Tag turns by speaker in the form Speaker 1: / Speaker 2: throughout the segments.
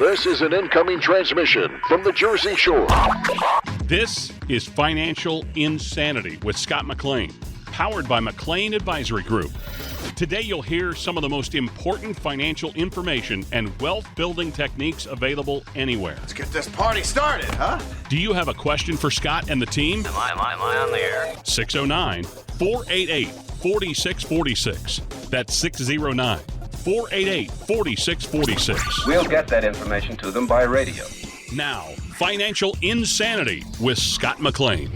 Speaker 1: This is an incoming transmission from the Jersey Shore.
Speaker 2: This is Financial Insanity with Scott McLean, powered by McLean Advisory Group. Today you'll hear some of the most important financial information and wealth-building techniques available anywhere.
Speaker 3: Let's get this party started, huh?
Speaker 2: Do you have a question for Scott and the team?
Speaker 4: Am I on the air?
Speaker 2: 609-488-4646. That's 609-488-4646.
Speaker 5: We'll get that information to them by radio.
Speaker 2: Now, Financial Insanity with Scott McLean.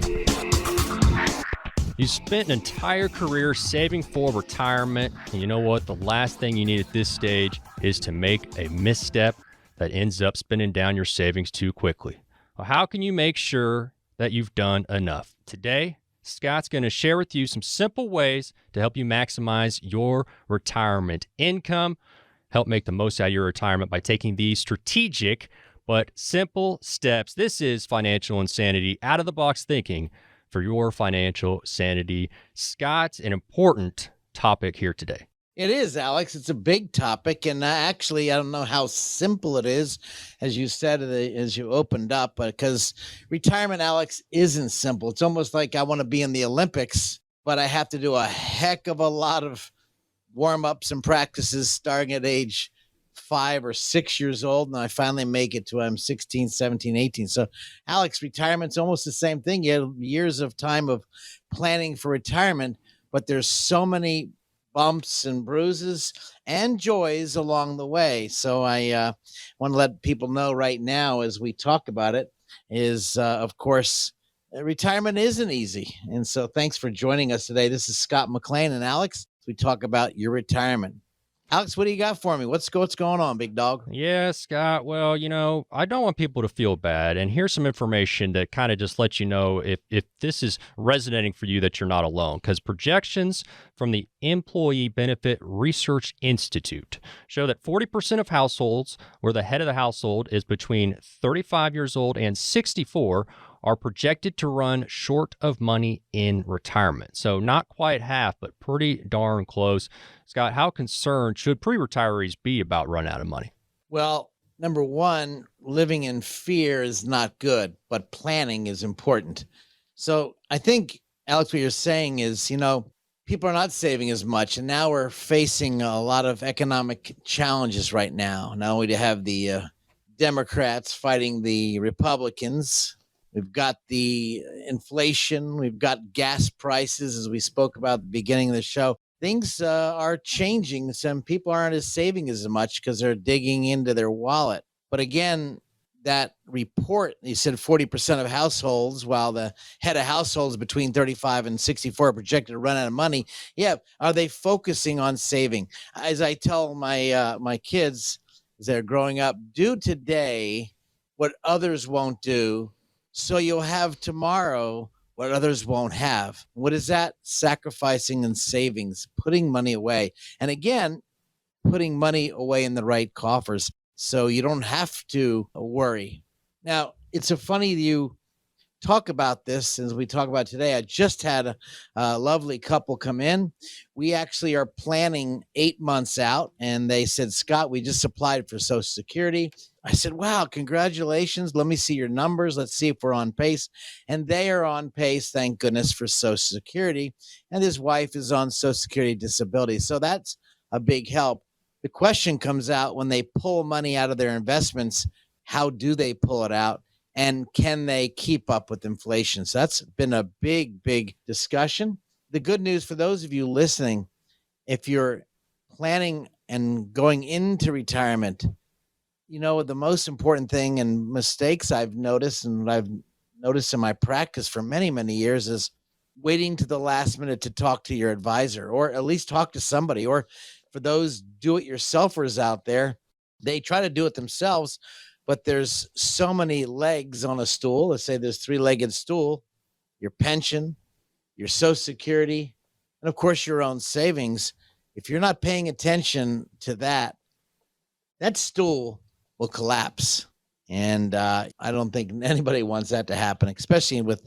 Speaker 6: You spent an entire career saving for retirement, and you know what? The last thing you need at this stage is to make a misstep that ends up spending down your savings too quickly. Well, how can you make sure that you've done enough? Today, Scott's going to share with you some simple ways to help you maximize your retirement income, help make the most out of your retirement by taking these strategic but simple steps. This is Financial Insanity, out-of-the-box thinking for your financial sanity. Scott, an important topic here today.
Speaker 7: It is, Alex. It's a big topic, and actually, I don't know how simple it is, as you said, as you opened up, because retirement, Alex, isn't simple. It's almost like I want to be in the Olympics, but I have to do a heck of a lot of warm-ups and practices starting at age 5 or 6 years old, and I finally make it to I'm 16, 17, 18. So, Alex, retirement's almost the same thing. You have years of time of planning for retirement, but there's so many bumps and bruises and joys along the way. So I want to let people know right now as we talk about it is, of course, retirement isn't easy. And so thanks for joining us today. This is Scott McLean and Alex. We talk about your retirement. Alex, what do you got for me? What's going on, big dog?
Speaker 6: Yeah, Scott. Well, I don't want people to feel bad. And here's some information that kind of just lets you know if this is resonating for you that you're not alone. Because projections from the Employee Benefit Research Institute show that 40% of households where the head of the household is between 35 years old and 64 are projected to run short of money in retirement. So not quite half, but pretty darn close. Scott, how concerned should pre-retirees be about running out of money?
Speaker 7: Well, number one, living in fear is not good, but planning is important. So I think, Alex, what you're saying is, people are not saving as much, and now we're facing a lot of economic challenges right now. Not only to have the Democrats fighting the Republicans, we've got the inflation, we've got gas prices, as we spoke about at the beginning of the show. Things are changing. Some people aren't as saving as much because they're digging into their wallet. But again, that report, you said 40% of households, while the head of households between 35 and 64 are projected to run out of money. Yeah, are they focusing on saving? As I tell my kids as they're growing up, do today what others won't do, so you'll have tomorrow what others won't have. What is that? Sacrificing and savings, putting money away. And again, putting money away in the right coffers so you don't have to worry. Now, it's so funny you talk about this as we talk about today. I just had a lovely couple come in. We actually are planning 8 months out, and they said, Scott, we just applied for Social Security. I said, wow, congratulations. Let me see your numbers. Let's see if we're on pace. And they are on pace, thank goodness, for Social Security. And his wife is on Social Security disability. So that's a big help. The question comes out when they pull money out of their investments, how do they pull it out? And can they keep up with inflation? So that's been a big, big discussion. The good news for those of you listening, if you're planning and going into retirement, the most important thing and mistakes I've noticed and I've noticed in my practice for many, many years is waiting to the last minute to talk to your advisor or at least talk to somebody. Or for those do-it-yourselfers out there, they try to do it themselves, but there's so many legs on a stool. Let's say there's 3-legged stool, your pension, your Social Security, and of course your own savings. If you're not paying attention to that stool will collapse. And I don't think anybody wants that to happen, especially with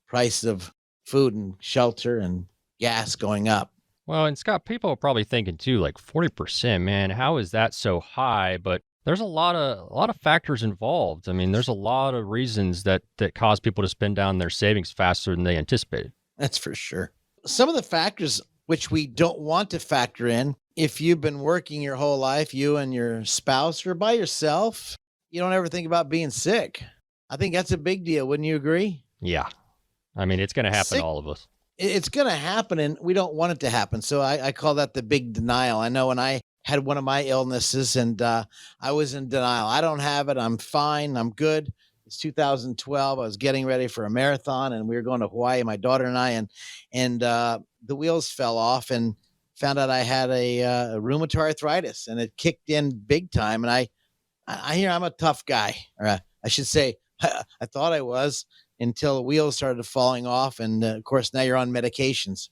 Speaker 7: price of food and shelter and gas going up.
Speaker 6: Well, and Scott, people are probably thinking too, like 40%, man, how is that so high? But There's a lot of factors involved. I mean, there's a lot of reasons that cause people to spend down their savings faster than they anticipated.
Speaker 7: That's for sure. Some of the factors which we don't want to factor in, if you've been working your whole life, you and your spouse, or by yourself, you don't ever think about being sick. I think that's a big deal. Wouldn't you agree?
Speaker 6: Yeah. I mean, it's going to happen to all of us.
Speaker 7: It's going to happen, and we don't want it to happen. So I call that the big denial. I know when I had one of my illnesses and I was in denial. I don't have it. I'm fine. I'm good. It's 2012. I was getting ready for a marathon, and we were going to Hawaii, my daughter and I, and the wheels fell off and found out I had a rheumatoid arthritis, and it kicked in big time. And I hear I'm a tough guy, or I should say I thought I was, until the wheels started falling off. And of course, now you're on medications.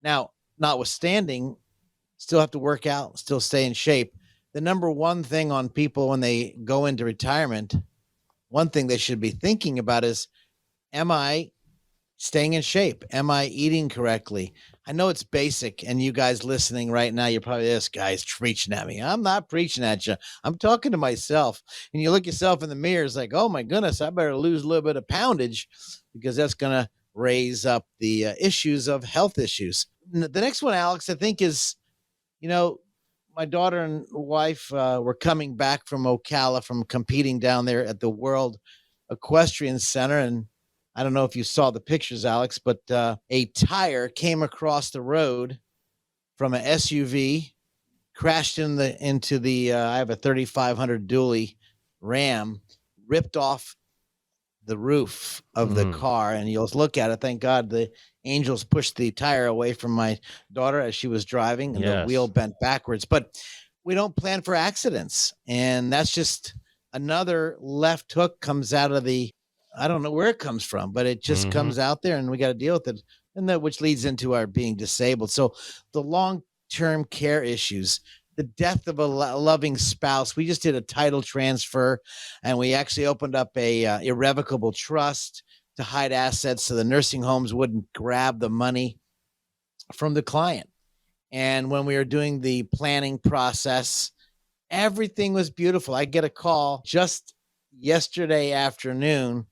Speaker 7: Now, notwithstanding, still have to work out, still stay in shape. The number one thing on people when they go into retirement, one thing they should be thinking about is, am I staying in shape? Am I eating correctly? I know it's basic, and you guys listening right now, you're probably, this guy's preaching at me. I'm not preaching at you. I'm talking to myself. And you look yourself in the mirror, it's like, oh my goodness, I better lose a little bit of poundage, because that's going to raise up the issues of health issues. The next one, Alex, I think is, my daughter and wife were coming back from Ocala from competing down there at the World Equestrian Center. And I don't know if you saw the pictures, Alex, but a tire came across the road from an SUV, crashed into the I have a 3500 dually Ram, ripped off the roof of the car. And you'll look at it. Thank God the angels pushed the tire away from my daughter as she was driving, and the wheel bent backwards. But we don't plan for accidents. And that's just another left hook comes out of I don't know where it comes from, but it just comes out there, and we got to deal with it. And which leads into our being disabled. So the long-term care issues, the death of a loving spouse. We just did a title transfer, and we actually opened up a irrevocable trust to hide assets so the nursing homes wouldn't grab the money from the client. And when we were doing the planning process, everything was beautiful. I get a call just yesterday afternoon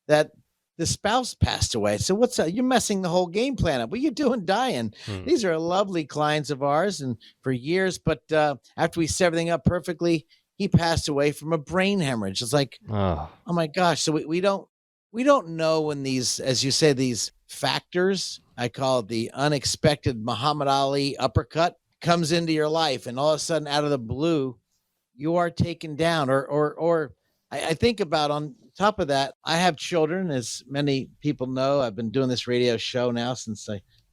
Speaker 7: that the spouse passed away. So what's that? You're messing the whole game plan up. What are you doing dying? These are lovely clients of ours and for years. But after we set everything up perfectly, he passed away from a brain hemorrhage. It's like, oh my gosh. So we don't know when these, as you say, these factors, I call it the unexpected Muhammad Ali uppercut, comes into your life. And all of a sudden, out of the blue, you are taken down. Or I think about, on top of that, I have children, as many people know. I've been doing this radio show now since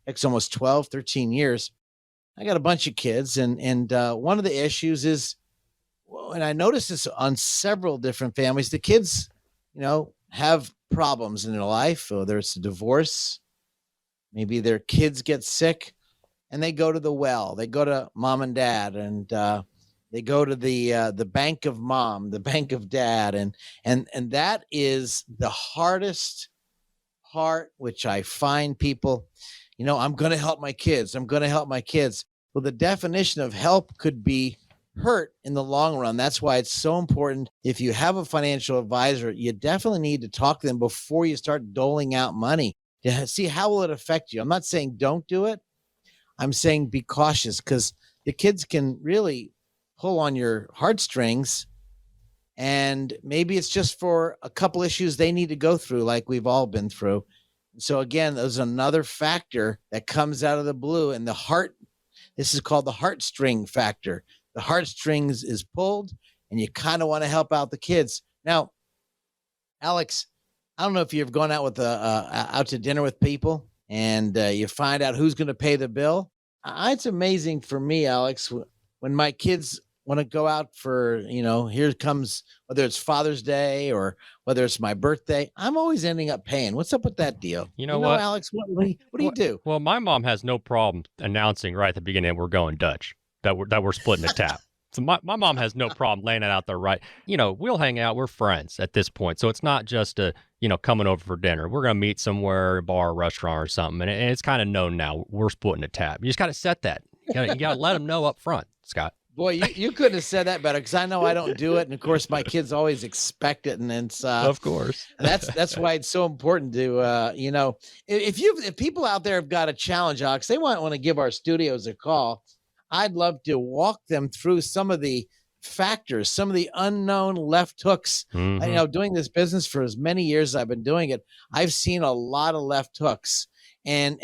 Speaker 7: it's almost 12, 13 years. I got a bunch of kids. And one of the issues is, and I noticed this on several different families, the kids, have problems in their life, whether it's a divorce, maybe their kids get sick, and they go to the well. They go to mom and dad, and they go to the bank of mom, the bank of dad, and that is the hardest part, which I find people, I'm going to help my kids. I'm going to help my kids. Well, the definition of help could be hurt in the long run. That's why it's so important. If you have a financial advisor, you definitely need to talk to them before you start doling out money to see how will it affect you. I'm not saying don't do it. I'm saying be cautious, because the kids can really pull on your heartstrings, and maybe it's just for a couple issues they need to go through, like we've all been through. So again, there's another factor that comes out of the blue, and this is called the heartstring factor. The heartstrings is pulled, and you kind of want to help out the kids. Now, Alex, I don't know if you've gone out with out to dinner with people, and you find out who's going to pay the bill. It's amazing for me, Alex, when my kids want to go out for, here comes, whether it's Father's Day or whether it's my birthday, I'm always ending up paying. What's up with that deal?
Speaker 6: You know what,
Speaker 7: Alex, what do you do?
Speaker 6: Well, my mom has no problem announcing right at the beginning we're going Dutch, that we're splitting the tab. So my mom has no problem laying it out there right. We'll hang out. We're friends at this point. So it's not just coming over for dinner. We're going to meet somewhere, a bar, a restaurant or something. And it's kind of known now we're splitting the tab. You just got to set that. You got to let them know up front, Scott.
Speaker 7: Boy, you couldn't have said that better because I know I don't do it, and of course my kids always expect it, and it's
Speaker 6: Of course.
Speaker 7: that's why it's so important to if people out there have got a challenge, Alex, they want to give our studios a call. I'd love to walk them through some of the factors, some of the unknown left hooks. Doing this business for as many years as I've been doing it, I've seen a lot of left hooks. And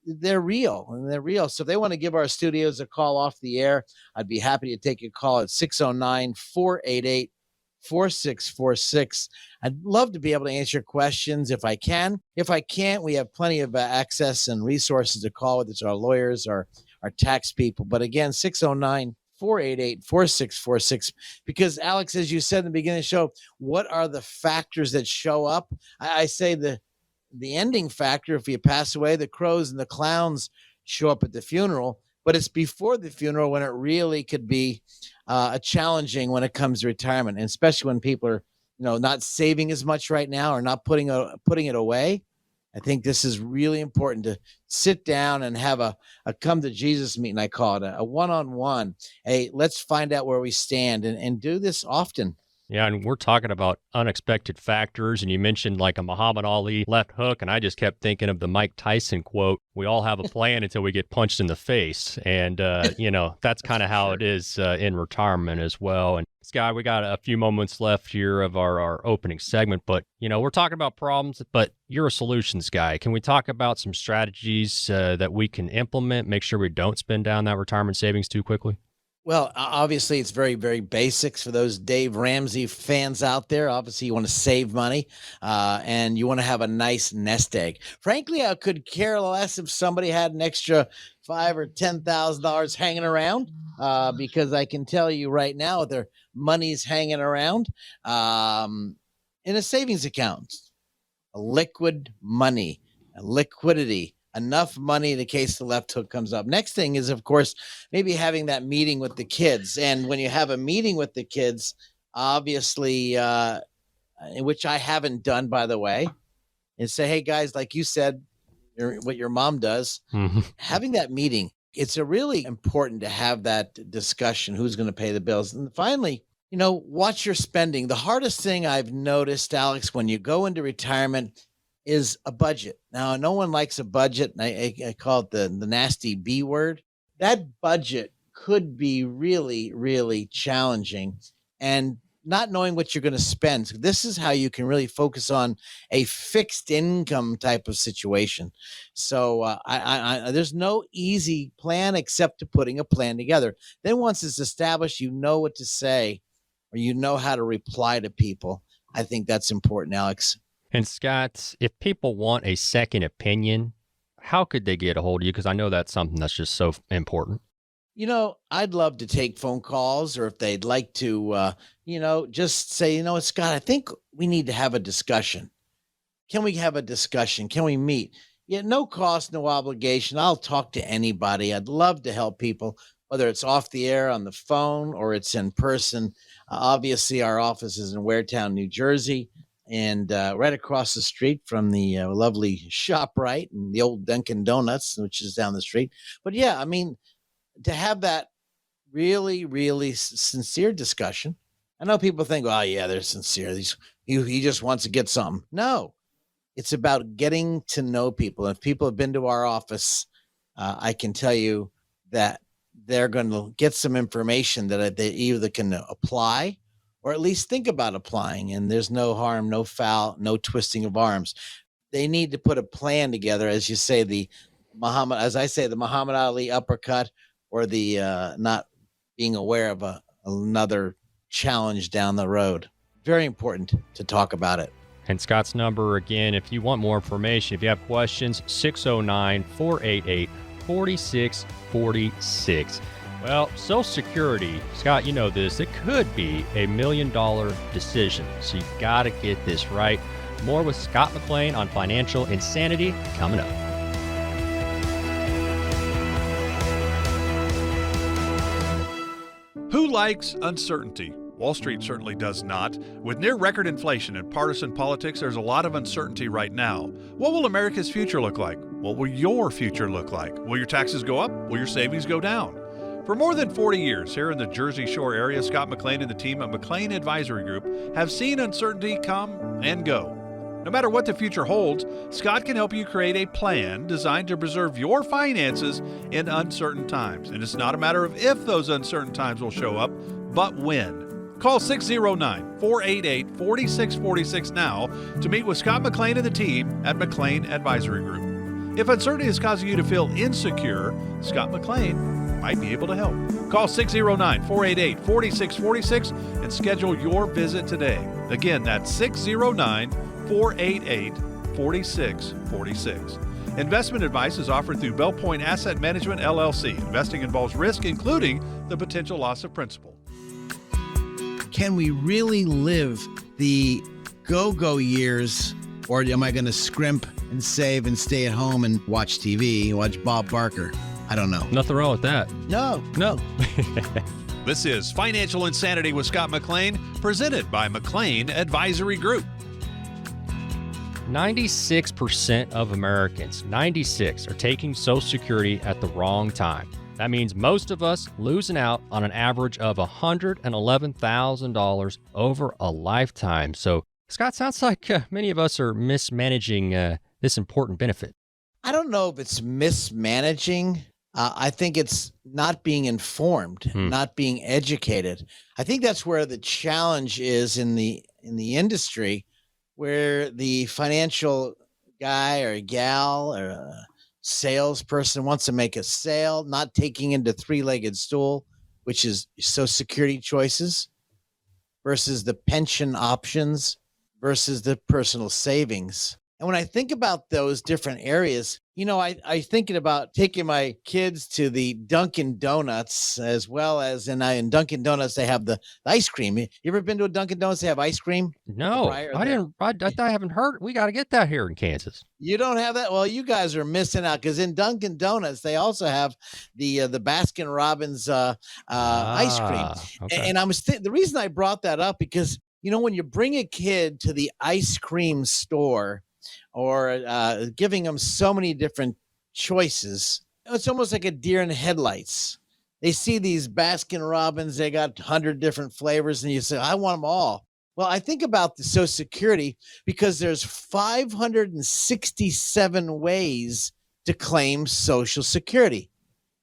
Speaker 7: they're real. So if they want to give our studios a call off the air, I'd be happy to take a call at 609-488-4646. I'd love to be able to answer your questions if I can. If I can't, we have plenty of access and resources to call, whether it's our lawyers or our tax people. But again, 609-488-4646. Because Alex, as you said in the beginning of the show, what are the factors that show up? I say the ending factor, if you pass away, the crows and the clowns show up at the funeral, but it's before the funeral when it really could be challenging when it comes to retirement, and especially when people are, not saving as much right now or not putting it away. I think this is really important to sit down and have a come to Jesus meeting. I call it a one-on-one. Hey, let's find out where we stand and do this often.
Speaker 6: Yeah, and we're talking about unexpected factors, and you mentioned like a Muhammad Ali left hook, and I just kept thinking of the Mike Tyson quote, "We all have a plan until we get punched in the face," and, that's kind of how it is in retirement as well. And Scott, we got a few moments left here of our opening segment, but, we're talking about problems, but you're a solutions guy. Can we talk about some strategies that we can implement, make sure we don't spend down that retirement savings too quickly?
Speaker 7: Well, obviously, it's very, very basics for those Dave Ramsey fans out there. Obviously, you want to save money and you want to have a nice nest egg. Frankly, I could care less if somebody had an extra $5,000 or $10,000 hanging around because I can tell you right now, their money's hanging around in a savings account, a liquid money, a liquidity. Enough money in case the left hook comes up. Next thing is, of course, maybe having that meeting with the kids. And when you have a meeting with the kids, obviously, which I haven't done, by the way, and say, hey, guys, like you said, what your mom does, having that meeting, it's really important to have that discussion, who's going to pay the bills. And finally, watch your spending. The hardest thing I've noticed, Alex, when you go into retirement is a budget. Now, no one likes a budget. And I call it the nasty B word. That budget could be really, really challenging. And not knowing what you're going to spend. So this is how you can really focus on a fixed income type of situation. So there's no easy plan except to putting a plan together. Then once it's established, you know what to say or you know how to reply to people. I think that's important, Alex.
Speaker 6: And Scott, if people want a second opinion, how could they get a hold of you? Because I know that's something that's just so important.
Speaker 7: I'd love to take phone calls, or if they'd like to, just say, Scott, I think we need to have a discussion. Can we have a discussion? Can we meet? Yeah, no cost, no obligation. I'll talk to anybody. I'd love to help people, whether it's off the air, on the phone, or it's in person. Obviously, our office is in Waretown, New Jersey. And right across the street from the lovely ShopRite and the old Dunkin' Donuts, which is down the street. But yeah, I mean, to have that really, really sincere discussion. I know people think, oh, yeah, they're sincere. He just wants to get something. No, it's about getting to know people. If people have been to our office, I can tell you that they're going to get some information that they either can apply or at least think about applying. And there's no harm, no foul, no twisting of arms. They need to put a plan together, as you say, the Muhammad Ali uppercut, or the not being aware of another challenge down the road. Very important to talk about it.
Speaker 6: And Scott's number, again, if you want more information, if you have questions, 609-488-4646. Well, Social Security, Scott, you know this, it could be $1 million decision. So you got to get this right. More with Scott McLean on Financial Insanity coming up.
Speaker 4: Who likes uncertainty? Wall Street certainly does not. With near record inflation and partisan politics, there's a lot of uncertainty right now. What will America's future look like? What will your future look like? Will your taxes go up? Will your savings go down? For more than 40 years here in the Jersey Shore area, Scott McLean and the team at McLean Advisory Group have seen uncertainty come and go. No matter what the future holds, Scott can help you create a plan designed to preserve your finances in uncertain times. And it's not a matter of if those uncertain times will show up, but when. Call 609-488-4646 now to meet with Scott McLean and the team at McLean Advisory Group. If uncertainty is causing you to feel insecure, Scott McLean might be able to help. Call 609-488-4646 and schedule your visit today. Again, that's 609-488-4646. Investment advice is offered through Bell Point Asset Management, LLC. Investing involves risk, including the potential loss of principal.
Speaker 7: Can we really live the go-go years, or am I going to scrimp and save and stay at home and watch TV, watch Bob Barker? I don't know.
Speaker 6: Nothing wrong with that.
Speaker 7: No.
Speaker 4: This is Financial Insanity with Scott McLean, presented by McLean Advisory Group.
Speaker 6: 96% of Americans, 96, are taking Social Security at the wrong time. That means most of us losing out on an average of $111,000 over a lifetime. So, Scott, sounds like many of us are mismanaging this important benefit.
Speaker 7: I don't know if it's mismanaging. I think it's not being informed, not being educated. I think that's where the challenge is in the industry, where the financial guy or gal or a salesperson wants to make a sale, not taking into three-legged stool, which is Social Security choices versus the pension options versus the personal savings. And when I think about those different areas, I thinking about taking my kids to the Dunkin' Donuts, as well as in Dunkin' Donuts, they have the ice cream. You ever been to a Dunkin' Donuts? They have ice cream?
Speaker 6: No, I didn't. I haven't heard. We got to get that here in Kansas. You
Speaker 7: don't have that? Well, you guys are missing out, because in Dunkin' Donuts, they also have the Baskin Robbins ice cream.
Speaker 6: Okay.
Speaker 7: And the reason I brought that up, because, when you bring a kid to the ice cream store, or giving them so many different choices, it's almost like a deer in headlights. They see these Baskin Robbins, they got 100 different flavors, and you say, I want them all. Well, I think about the Social Security, because there's 567 ways to claim Social Security.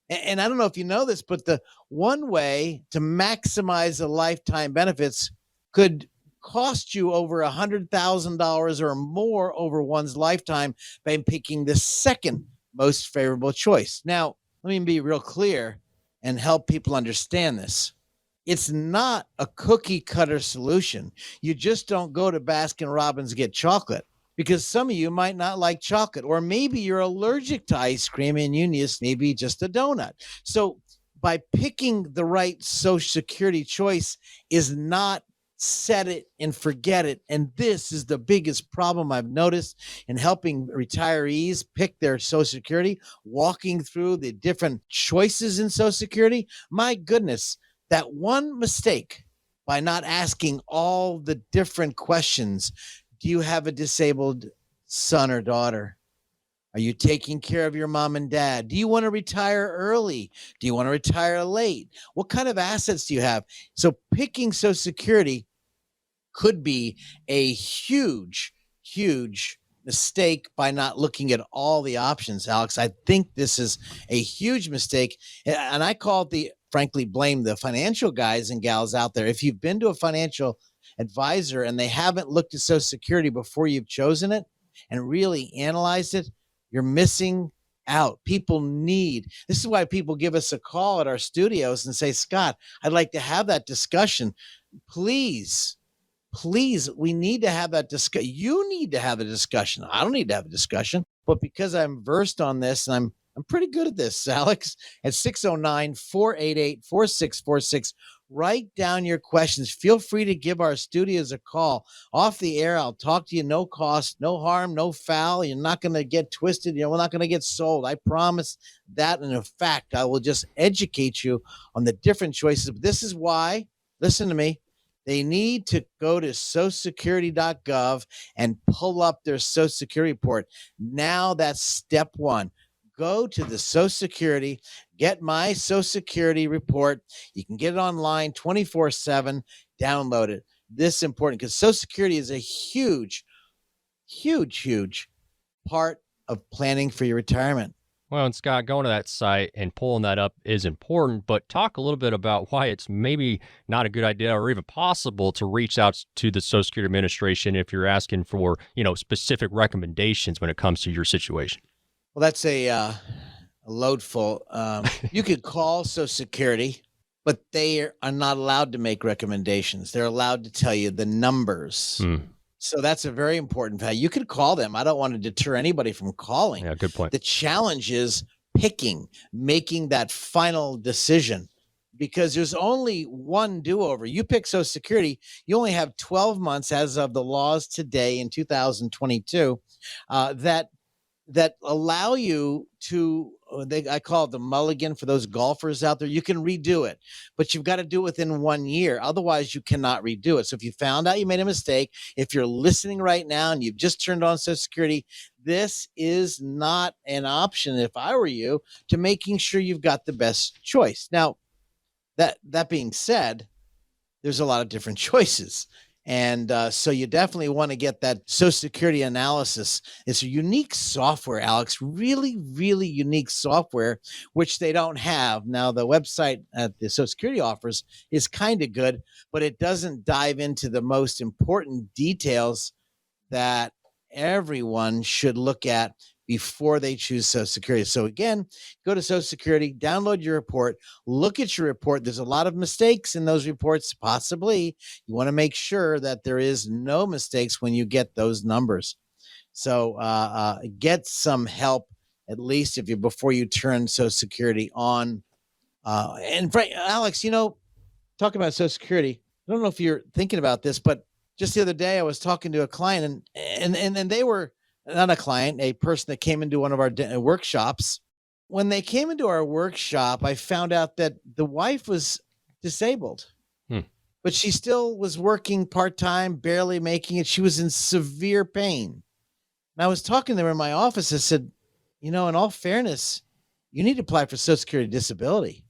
Speaker 7: And I don't know if you know this, but the one way to maximize the lifetime benefits could cost you over $100,000 or more over one's lifetime by picking the second most favorable choice. Now, let me be real clear and help people understand this. It's not a cookie cutter solution. You just don't go to Baskin Robbins to get chocolate, because some of you might not like chocolate, or maybe you're allergic to ice cream and you need maybe just a donut. So by picking the right Social Security choice is not set it and forget it. And this is the biggest problem I've noticed in helping retirees pick their Social Security, walking through the different choices in Social Security. My goodness, that one mistake by not asking all the different questions. Do you have a disabled son or daughter? Are you taking care of your mom and dad? Do you want to retire early? Do you want to retire late? What kind of assets do you have? So picking Social Security could be a huge, huge mistake by not looking at all the options, Alex. I think this is a huge mistake. And I frankly blame the financial guys and gals out there. If you've been to a financial advisor and they haven't looked at Social Security before you've chosen it and really analyzed it, you're missing out. This is why people give us a call at our studios and say, Scott, I'd like to have that discussion. Please, we need to have that discussion. You need to have a discussion. I don't need to have a discussion, but because I'm versed on this, and I'm pretty good at this, Alex, at 609-488-4646, write down your questions. Feel free to give our studios a call. Off the air, I'll talk to you, no cost, no harm, no foul. You're not going to get twisted. We're not going to get sold. I promise that. And in fact, I will just educate you on the different choices. But this is why, listen to me, they need to go to socialsecurity.gov and pull up their Social Security report. Now that's step one. go to the Social Security, get my Social Security report. You can get it online 24/7, download it. This is important because Social Security is a huge, huge, huge part of planning for your retirement.
Speaker 6: Well, and Scott, going to that site and pulling that up is important, but talk a little bit about why it's maybe not a good idea or even possible to reach out to the Social Security Administration if you're asking for, specific recommendations when it comes to your situation.
Speaker 7: Well, that's a loadful. You could call Social Security, but they are not allowed to make recommendations. They're allowed to tell you the numbers. So that's a very important fact. You could call them. I don't want to deter anybody from calling.
Speaker 6: Yeah, good point.
Speaker 7: The challenge is making that final decision, because there's only one do-over. You pick Social Security, you only have 12 months as of the laws today in 2022 that allow you to, I call it the mulligan for those golfers out there. You can redo it, but you've got to do it within 1 year. Otherwise, you cannot redo it. So if you found out you made a mistake, if you're listening right now and you've just turned on Social Security, this is not an option, if I were you, to making sure you've got the best choice. Now, that being said, there's a lot of different choices. And so you definitely want to get that Social Security analysis. It's a unique software, Alex, really, really unique software, which they don't have. Now, the website that the Social Security offers is kind of good, but it doesn't dive into the most important details that everyone should look at before they choose Social Security. So again, go to Social Security, download your report, look at your report. There's a lot of mistakes in those reports, possibly. You want to make sure that there is no mistakes when you get those numbers. So get some help, at least before you turn Social Security on. And Alex, talking about Social Security, I don't know if you're thinking about this, but just the other day I was talking to a client and they were, not a client, a person that came into one of our workshops. When they came into our workshop, I found out that the wife was disabled, but she still was working part-time, barely making it. She was in severe pain. And I was talking to her in my office. I said, in all fairness, you need to apply for Social Security disability.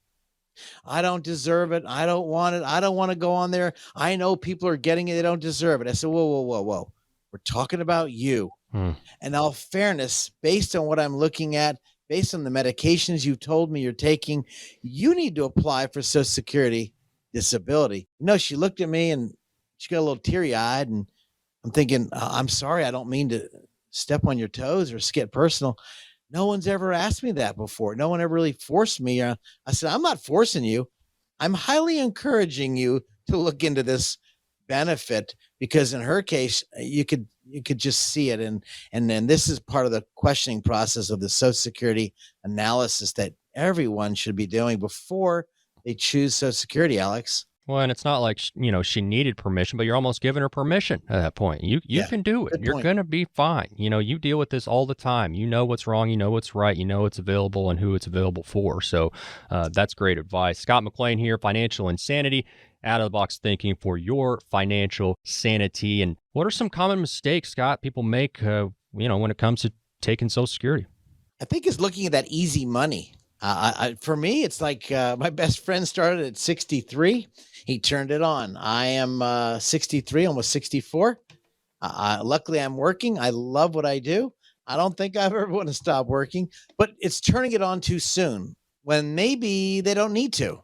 Speaker 7: I don't deserve it. I don't want it. I don't want to go on there. I know people are getting it. They don't deserve it. I said, whoa. We're talking about you. And all fairness, based on what I'm looking at, based on the medications you told me you're taking, you need to apply for Social Security disability. She looked at me and she got a little teary-eyed, and I'm thinking, I'm sorry, I don't mean to step on your toes or get personal. No one's ever asked me that before. No one ever really forced me. I said, I'm not forcing you. I'm highly encouraging you to look into this benefit, because in her case, you could just see it. And then this is part of the questioning process of the Social Security analysis that everyone should be doing before they choose Social Security, Alex.
Speaker 6: Well, and it's not like, she needed permission, but you're almost giving her permission at that point. You can do it. You're going to be fine. You deal with this all the time. You know what's wrong. You know what's right. You know what's available and who it's available for. So that's great advice. Scott McLean here, Financial Insanity, out-of-the-box thinking for your financial sanity. And what are some common mistakes, Scott, people make, when it comes to taking Social Security?
Speaker 7: I think it's looking at that easy money. For me, it's like my best friend started at 63. He turned it on. I am 63, almost 64. Luckily, I'm working. I love what I do. I don't think I ever want to stop working, but it's turning it on too soon when maybe they don't need to,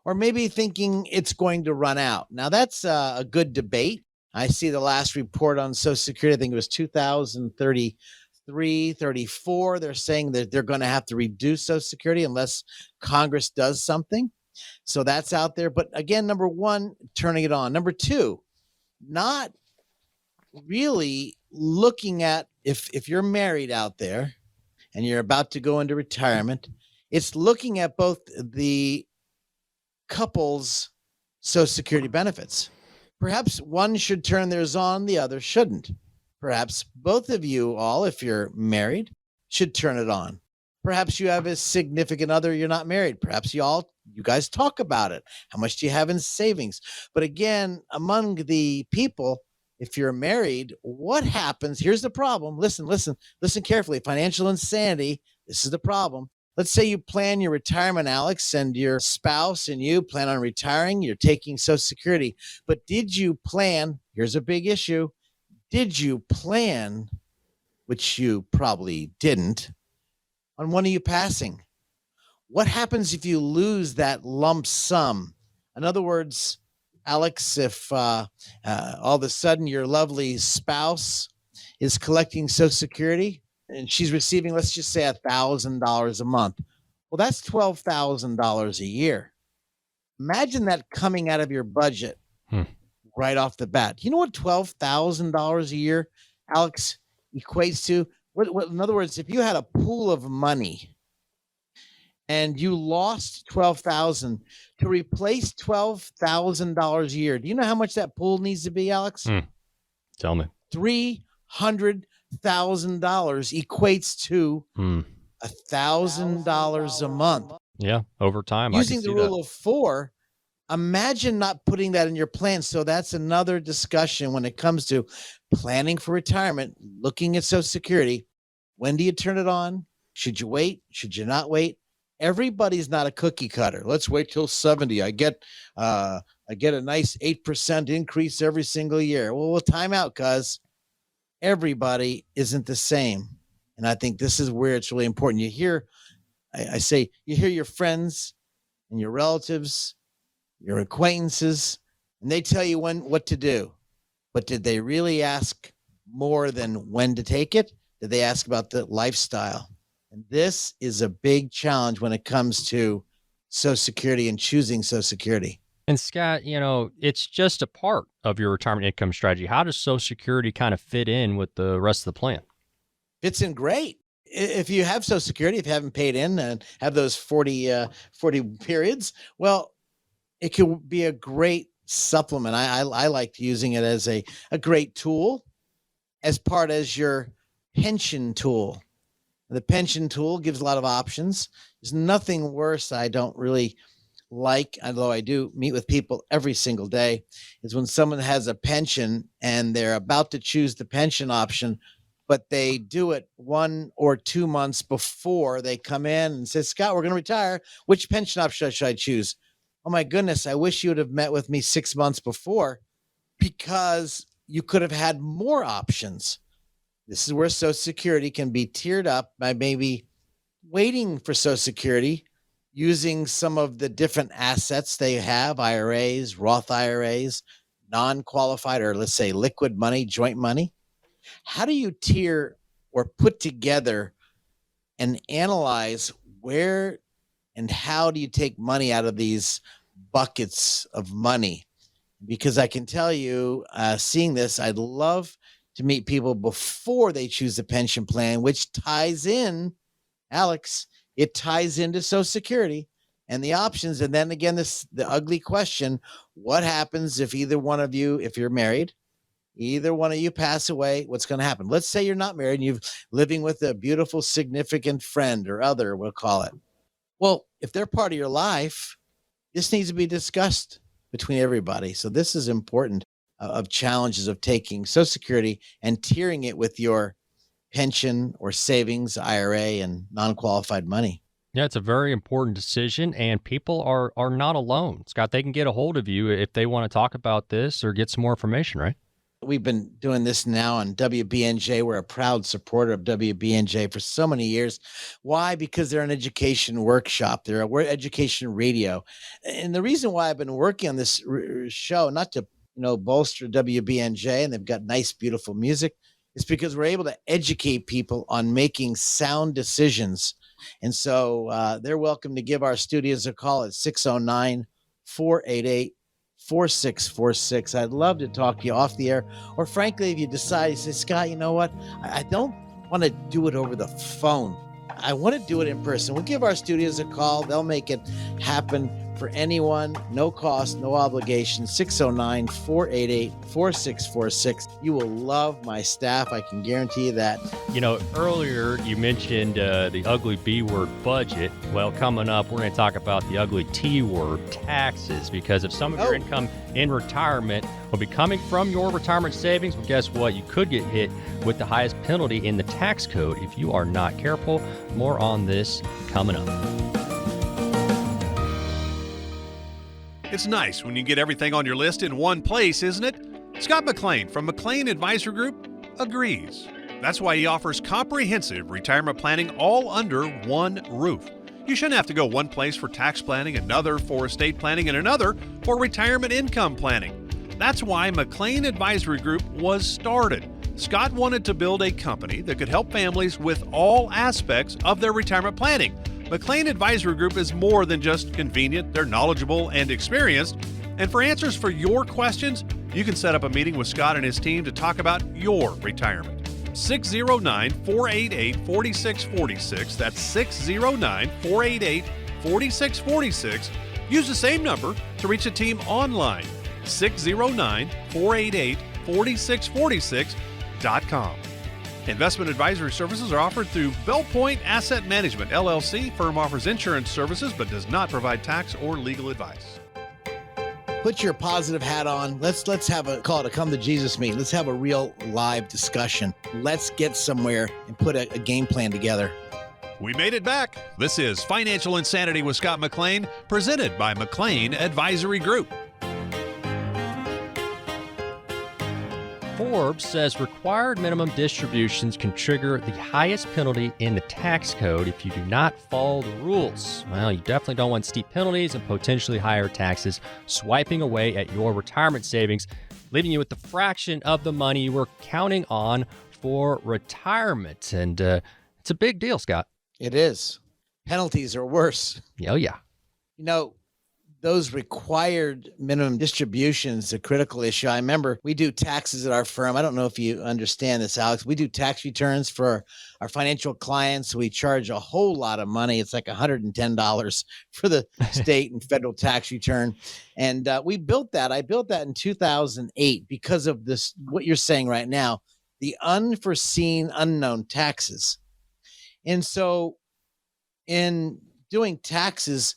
Speaker 7: or maybe thinking it's going to run out. Now, that's a good debate. I see the last report on Social Security, I think it was 2033, 34. They're saying that they're going to have to reduce Social Security unless Congress does something. So that's out there. But again, number one, turning it on. Number two, not really looking at, if you're married out there and you're about to go into retirement, it's looking at both the couple's Social Security benefits. Perhaps one should turn theirs on, the other shouldn't. Perhaps both of you all, if you're married, should turn it on. Perhaps you have a significant other, you're not married. Perhaps you guys talk about it. How much do you have in savings? But again, among the people, if you're married, what happens? Here's the problem. Listen carefully. Financial Insanity. this is the problem. Let's say you plan your retirement, Alex, and your spouse and you plan on retiring. You're taking Social Security. But did you plan? Here's a big issue. Did you plan, which you probably didn't, on one of you passing? What happens if you lose that lump sum? In other words, Alex, if all of a sudden your lovely spouse is collecting Social Security and she's receiving, let's just say, $1,000 a month. Well, that's $12,000 a year. Imagine that coming out of your budget right off the bat. You know what $12,000 a year, Alex, equates to? What, in other words, if you had a pool of money and you lost $12,000 to replace $12,000 a year, do you know how much that pool needs to be, Alex?
Speaker 6: Tell me.
Speaker 7: $300,000 equates to $1,000 a month.
Speaker 6: Yeah, over time.
Speaker 7: Using the rule of 4, imagine not putting that in your plan. So that's another discussion when it comes to planning for retirement, looking at Social Security. When do you turn it on? Should you wait? Should you not wait? Everybody's not a cookie cutter. Let's wait till 70. I get a nice 8% increase every single year. Well, we'll time out, cuz everybody isn't the same. And I think this is where it's really important. You hear, I say, you hear your friends and your relatives, your acquaintances, and they tell you what to do. But did they really ask more than when to take it? Did they ask about the lifestyle? And this is a big challenge when it comes to Social Security and choosing Social Security.
Speaker 6: And Scott, it's just a part of your retirement income strategy. How does Social Security kind of fit in with the rest of the plan?
Speaker 7: Fits in great. If you have Social Security, if you haven't paid in and have those 40 periods, well, it could be a great supplement. I liked using it as a great tool as part as your pension tool. The pension tool gives a lot of options. There's nothing worse I don't really like, although I do meet with people every single day, is when someone has a pension and they're about to choose the pension option, but they do it 1 or 2 months before they come in and say, Scott, we're going to retire. Which pension option should I choose? Oh my goodness, I wish you would have met with me 6 months before, because you could have had more options. This is where Social Security can be tiered up by maybe waiting for Social Security, using some of the different assets they have, IRAs, Roth IRAs, non-qualified, or let's say liquid money, joint money. How do you tier or put together and analyze where and how do you take money out of these buckets of money? Because I can tell you, seeing this, I'd love to meet people before they choose the pension plan, which ties in, Alex, it ties into Social Security and the options. And then again, the ugly question, what happens if either one of you, if you're married, either one of you pass away, what's going to happen? Let's say you're not married and you're living with a beautiful, significant friend or other, we'll call it. Well, if they're part of your life, this needs to be discussed between everybody. So this is important of challenges of taking Social Security and tiering it with your pension or savings, IRA, and non-qualified money.
Speaker 6: Yeah, it's a very important decision, and people are not alone. Scott, they can get a hold of you if they want to talk about this or get some more information, right?
Speaker 7: We've been doing this now on WBNJ. We're a proud supporter of WBNJ for so many years. Why? Because they're an education workshop. We're education radio. And the reason why I've been working on this show, not to bolster WBNJ, and they've got nice, beautiful music, is because we're able to educate people on making sound decisions. And so they're welcome to give our studios a call at 609-488-4646. I'd love to talk to you off the air. Or frankly, if you decide, you say, Scott, you know what? I don't want to do it over the phone. I want to do it in person. We'll give our studios a call. They'll make it happen for anyone, no cost, no obligation, 609-488-4646. You will love my staff. I can guarantee you that.
Speaker 6: Earlier you mentioned the ugly B word budget. Well, coming up, we're going to talk about the ugly T word, taxes, because if some of your income in retirement will be coming from your retirement savings, well, guess what? You could get hit with the highest penalty in the tax code if you are not careful. More on this coming up.
Speaker 4: It's nice when you get everything on your list in one place, isn't it? Scott McLean from McLean Advisory Group agrees. That's why he offers comprehensive retirement planning all under one roof. You shouldn't have to go one place for tax planning, another for estate planning, and another for retirement income planning. That's why McLean Advisory Group was started. Scott wanted to build a company that could help families with all aspects of their retirement planning. McLean Advisory Group is more than just convenient. They're knowledgeable and experienced. And for answers for your questions, you can set up a meeting with Scott and his team to talk about your retirement. 609-488-4646. That's 609-488-4646. Use the same number to reach the team online. 609-488-4646.com. Investment advisory services are offered through Bell Point Asset Management, LLC. Firm offers insurance services but does not provide tax or legal advice.
Speaker 7: Put your positive hat on. Let's have a call it a come to Jesus meeting. Let's have a real live discussion. Let's get somewhere and put a game plan together.
Speaker 4: We made it back. This is Financial Insanity with Scott McLean, presented by McLean Advisory Group.
Speaker 6: Forbes says required minimum distributions can trigger the highest penalty in the tax code if you do not follow the rules. Well, you definitely don't want steep penalties and potentially higher taxes swiping away at your retirement savings, leaving you with the fraction of the money you were counting on for retirement. And it's a big deal, Scott.
Speaker 7: It is. Penalties are worse.
Speaker 6: Oh, yeah.
Speaker 7: Those required minimum distributions, a critical issue. I remember we do taxes at our firm. I don't know if you understand this, Alex. We do tax returns for our financial clients. We charge a whole lot of money. It's like $110 for the state and federal tax return. And we built that. I built that in 2008 because of this, what you're saying right now, the unforeseen unknown taxes. And so in doing taxes,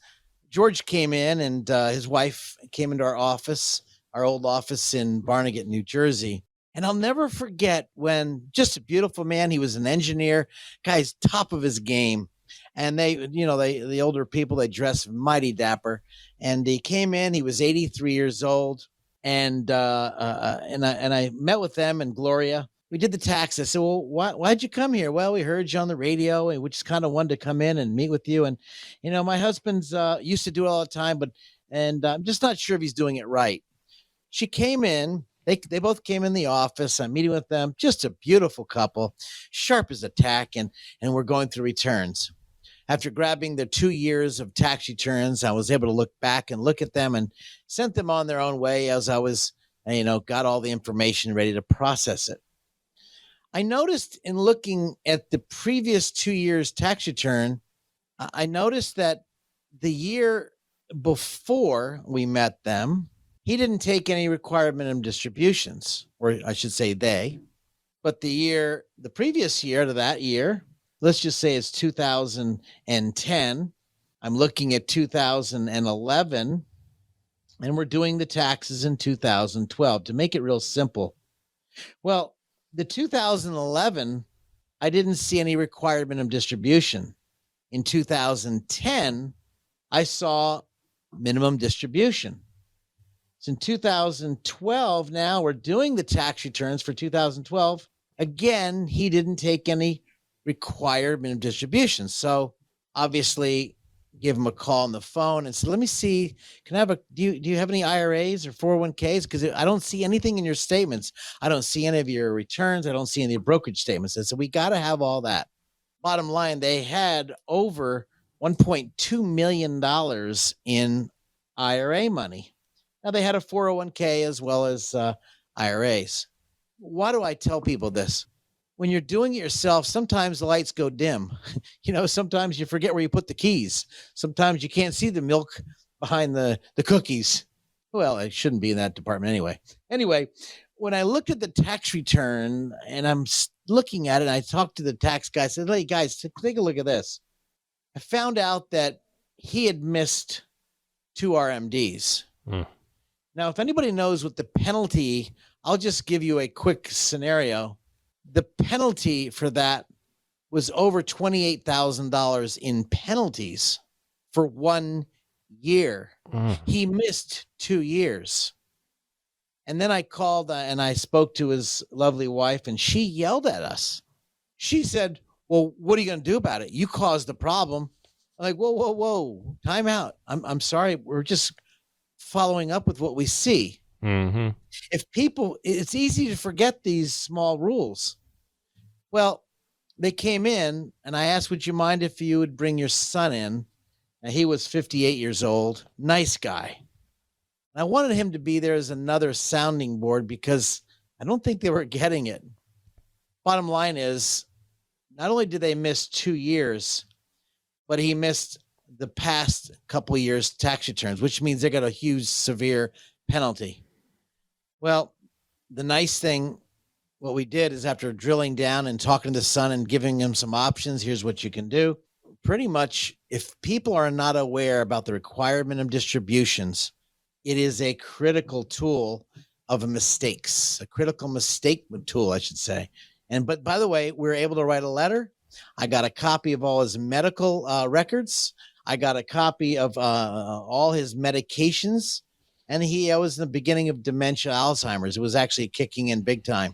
Speaker 7: George came in and his wife came into our office, our old office in Barnegat, New Jersey. And I'll never forget when, just a beautiful man, he was an engineer, guy's top of his game. And the older people, they dress mighty dapper. And he came in, he was 83 years old. And I met with them and Gloria. We did the tax. I said, well, why'd you come here? Well, we heard you on the radio and we just kind of wanted to come in and meet with you. And, my husband's used to do it all the time, and I'm just not sure if he's doing it right. She came in. They both came in the office. I'm meeting with them. Just a beautiful couple, sharp as a tack. And we're going through returns. After grabbing their 2 years of tax returns, I was able to look back and look at them and sent them on their own way as I was, got all the information ready to process it. I noticed in looking at the previous 2 years tax return, I noticed that the year before we met them, he didn't take any required minimum distributions, or I should say they, but the previous year to that year, let's just say it's 2010. I'm looking at 2011 and we're doing the taxes in 2012 to make it real simple. Well, the 2011, I didn't see any required minimum distribution. In 2010, I saw minimum distribution. So in 2012, now we're doing the tax returns for 2012. Again, he didn't take any required minimum distribution. So obviously, give him a call on the phone and say, let me see, do you have any IRAs or 401ks? Because I don't see anything in your statements. I don't see any of your returns. I don't see any brokerage statements. And so we got to have all that. Bottom line, they had over $1.2 million in IRA money. Now they had a 401k as well as IRAs. Why do I tell people this? When you're doing it yourself, sometimes the lights go dim. Sometimes you forget where you put the keys. Sometimes you can't see the milk behind the cookies. Well, it shouldn't be in that department anyway. Anyway, when I looked at the tax return and I'm looking at it, and I talked to the tax guy, I said, hey, guys, take a look at this. I found out that he had missed 2 RMDs. Now, if anybody knows what the penalty, I'll just give you a quick scenario. The penalty for that was over $28,000 in penalties for 1 year. He missed 2 years. And then I called and I spoke to his lovely wife, and she yelled at us. She said, well, what are you going to do about it? You caused the problem. I'm like, whoa, time out. I'm sorry. We're just following up with what we see. If people, it's easy to forget these small rules. Well, they came in and I asked, would you mind if you would bring your son in? And he was 58 years old. Nice guy. And I wanted him to be there as another sounding board because I don't think they were getting it. Bottom line is, not only did they miss 2 years, but he missed the past couple of years' tax returns, which means they got a huge, severe penalty. Well, the nice thing, what we did is after drilling down and talking to the son and giving him some options, here's what you can do. Pretty much, if people are not aware about the required minimum distributions, it is a critical tool of mistakes, a critical mistake tool, I should say. But by the way, we were able to write a letter. I got a copy of all his medical records. I got a copy of all his medications. And he was in the beginning of dementia, Alzheimer's. It was actually kicking in big time.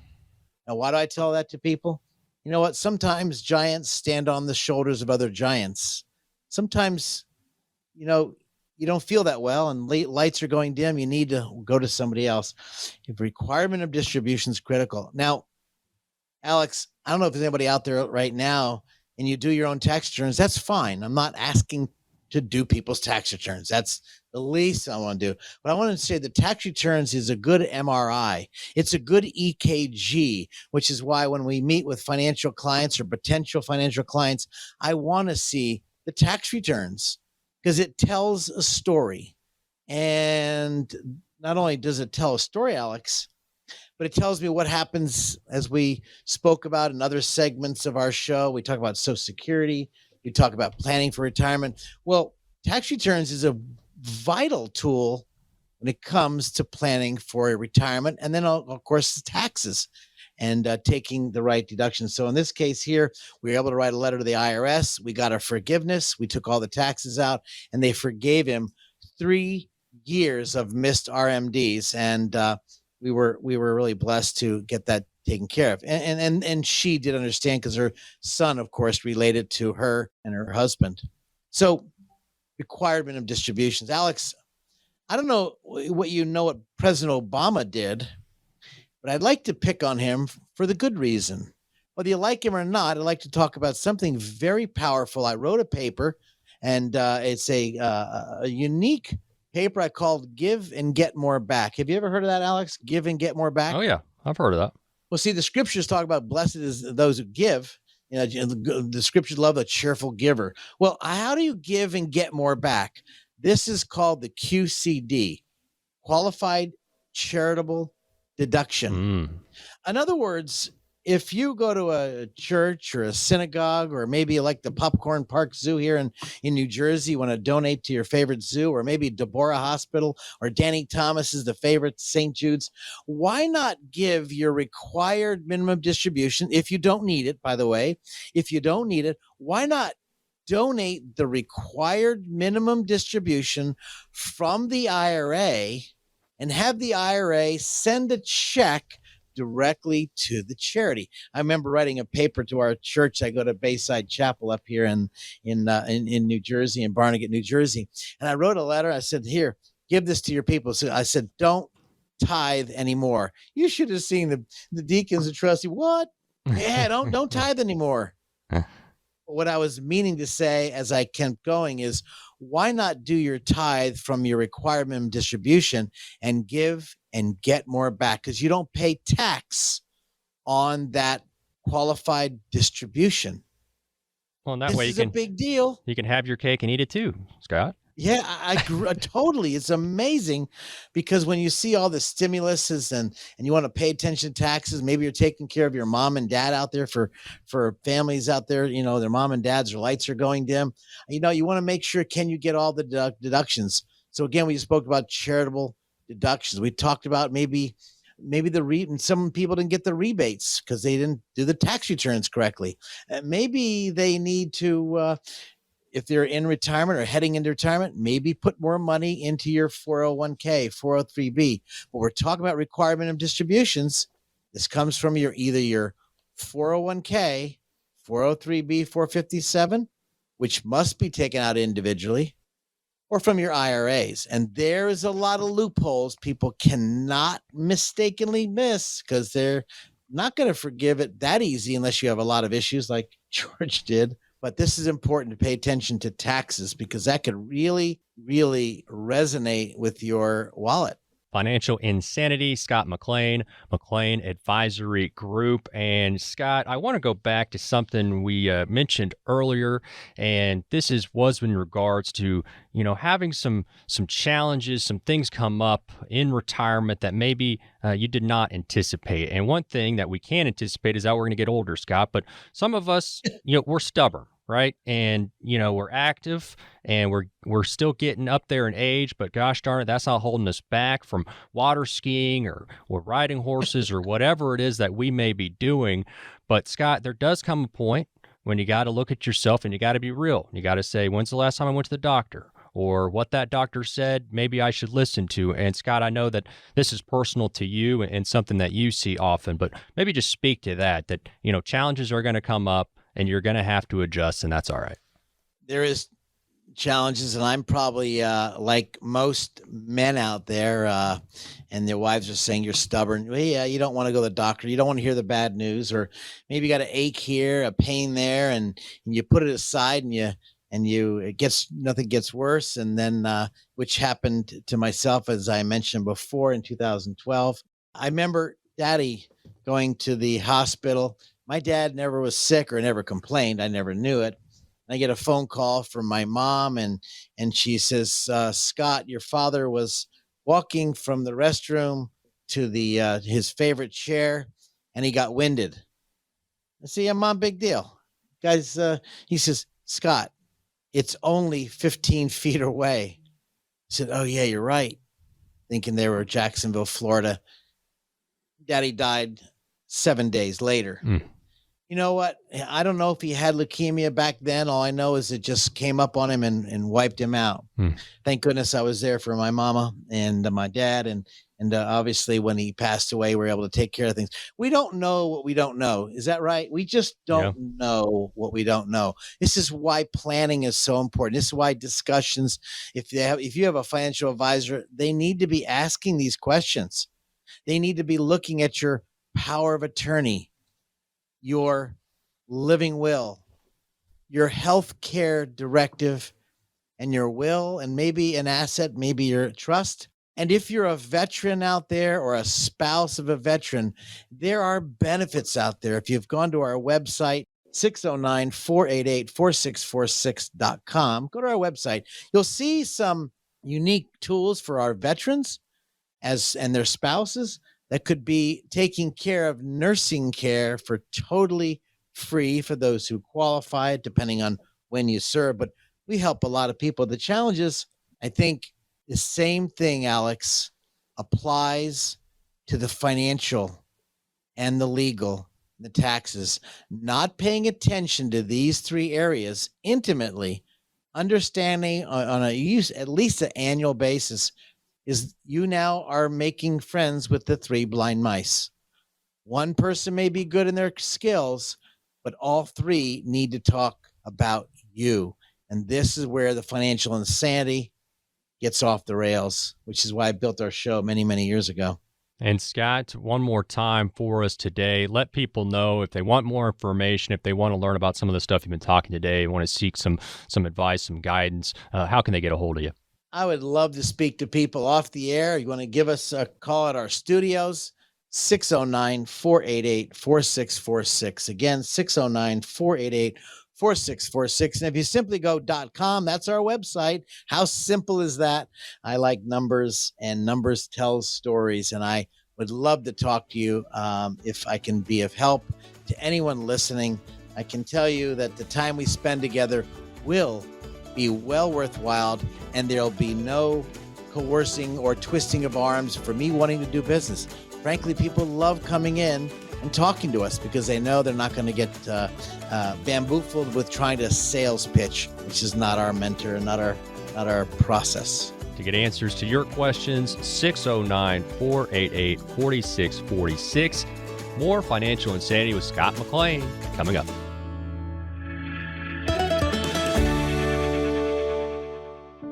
Speaker 7: Now, why do I tell that to people? You know what? Sometimes giants stand on the shoulders of other giants. Sometimes, you don't feel that well and lights are going dim. You need to go to somebody else. If requirement of distribution is critical. Now, Alex, I don't know if there's anybody out there right now and you do your own tax returns. That's fine. I'm not asking to do people's tax returns. That's the least I want to do. But I want to say the tax returns is a good MRI. It's a good EKG, which is why when we meet with financial clients or potential financial clients, I want to see the tax returns because it tells a story. And not only does it tell a story, Alex, but it tells me what happens as we spoke about in other segments of our show. We talk about Social Security. You talk about planning for retirement. Well, tax returns is a vital tool when it comes to planning for a retirement. And then, of course, taxes and taking the right deductions. So in this case here, we were able to write a letter to the IRS. We got a forgiveness. We took all the taxes out, and they forgave him 3 years of missed RMDs. And we were really blessed to get that taken care of. And she did understand because her son, of course, related to her and her husband. So required minimum distributions. Alex, I don't know what President Obama did, but I'd like to pick on him for the good reason. Whether you like him or not, I'd like to talk about something very powerful. I wrote a paper, and it's a unique paper I called Give and Get More Back. Have you ever heard of that, Alex? Give and Get More Back?
Speaker 6: Oh, yeah. I've heard of that.
Speaker 7: Well, see, the scriptures talk about blessed is those who give. The scriptures love a cheerful giver. Well, how do you give and get more back? This is called the QCD, Qualified Charitable Deduction. In other words, if you go to a church or a synagogue, or maybe like the Popcorn Park Zoo here in New Jersey, you want to donate to your favorite zoo, or maybe Deborah Hospital, or Danny Thomas is the favorite St. Jude's, why not give your required minimum distribution if you don't need it, by the way? If you don't need it, why not donate the required minimum distribution from the IRA and have the IRA send a check directly to the charity? I remember writing a paper to our church. I go to Bayside Chapel up here in New Jersey, in Barnegat, New Jersey. And I wrote a letter. I said, here, give this to your people. So I said, don't tithe anymore. You should have seen the deacons and trustees. What? Yeah, don't tithe anymore. What I was meaning to say as I kept going is, why not do your tithe from your required minimum distribution and give and get more back? Because you don't pay tax on that qualified distribution.
Speaker 6: Well, and that way
Speaker 7: this is a big deal.
Speaker 6: You can have your cake and eat it too, Scott.
Speaker 7: Yeah, totally. It's amazing because when you see all the stimuluses and you want to pay attention to taxes, maybe you're taking care of your mom and dad out there for families out there, their mom and dad's lights are going dim. You want to make sure, can you get all the deductions? So again, we spoke about charitable deductions. We talked about maybe and some people didn't get the rebates because they didn't do the tax returns correctly. Maybe they need to if they're in retirement or heading into retirement, maybe put more money into your 401k, 403b. But we're talking about requirement of distributions. This comes from either your 401k, 403b, 457, which must be taken out individually, or from your IRAs. And there is a lot of loopholes people cannot mistakenly miss because they're not going to forgive it that easy unless you have a lot of issues like George did. But this is important to pay attention to taxes because that could really, really resonate with your wallet.
Speaker 6: Financial Insanity, Scott McLean, McLean Advisory Group. And Scott, I want to go back to something we mentioned earlier, and this was in regards to having some challenges, some things come up in retirement that maybe you did not anticipate. And one thing that we can anticipate is that we're going to get older, Scott. But some of us, we're stubborn. Right. And, we're active and we're still getting up there in age, but gosh darn it, that's not holding us back from water skiing or riding horses or whatever it is that we may be doing. But Scott, there does come a point when you got to look at yourself and you got to be real. You got to say, when's the last time I went to the doctor? Or what that doctor said, maybe I should listen to. And Scott, I know that this is personal to you and something that you see often, but maybe just speak to that, challenges are going to come up and you're going to have to adjust, and that's all right.
Speaker 7: There is challenges, and I'm probably like most men out there, and their wives are saying you're stubborn. Well, yeah, you don't want to go to the doctor. You don't want to hear the bad news, or maybe you got an ache here, a pain there, and you put it aside, nothing gets worse. And then, which happened to myself, as I mentioned before, in 2012. I remember Daddy going to the hospital. My dad never was sick or never complained. I never knew it. I get a phone call from my mom, and she says, Scott, your father was walking from the restroom to his favorite chair, and he got winded. I say, yeah, Mom, big deal. Guys, he says, Scott, it's only 15 feet away. I said, oh, yeah, you're right. Thinking they were Jacksonville, Florida. Daddy died 7 days later. You know what? I don't know if he had leukemia back then. All I know is it just came up on him and wiped him out. Thank goodness I was there for my mama and my dad. And obviously when he passed away, we were able to take care of things. We don't know what we don't know. Is that right? We just don't know what we don't know. This is why planning is so important. This is why discussions, if you have a financial advisor, they need to be asking these questions. They need to be looking at your power of attorney, your living will, your health care directive, and your will, and maybe an asset, maybe your trust. And if you're a veteran out there or a spouse of a veteran, there are benefits out there. If you've gone to our website, 609-488-4646.com, go to our website. You'll see some unique tools for our veterans and their spouses that could be taking care of nursing care for totally free for those who qualify, depending on when you serve. But we help a lot of people. The challenge is, I think the same thing, Alex, applies to the financial and the legal, the taxes. Not paying attention to these three areas intimately, understanding on at least an annual basis, is you now are making friends with the three blind mice. One person may be good in their skills, but all three need to talk about you. And this is where the financial insanity gets off the rails, which is why I built our show many, many years ago.
Speaker 6: And Scott, one more time for us today, let people know if they want more information, if they want to learn about some of the stuff you've been talking today, want to seek some advice, some guidance, how can they get a hold of you?
Speaker 7: I would love to speak to people off the air. You want to give us a call at our studios, 609-488-4646. Again, 609-488-4646. 4646. And if you simply go .com, that's our website. How simple is that? I like numbers, and numbers tell stories. And I would love to talk to you if I can be of help to anyone listening. I can tell you that the time we spend together will be well worthwhile, and there'll be no coercing or twisting of arms for me wanting to do business. Frankly, people love coming in and talking to us because they know they're not going to get bamboozled with trying to sales pitch, which is not our mentor and not our process.
Speaker 6: To get answers to your questions, 609-488-4646. More Financial Insanity with Scott McLean coming up.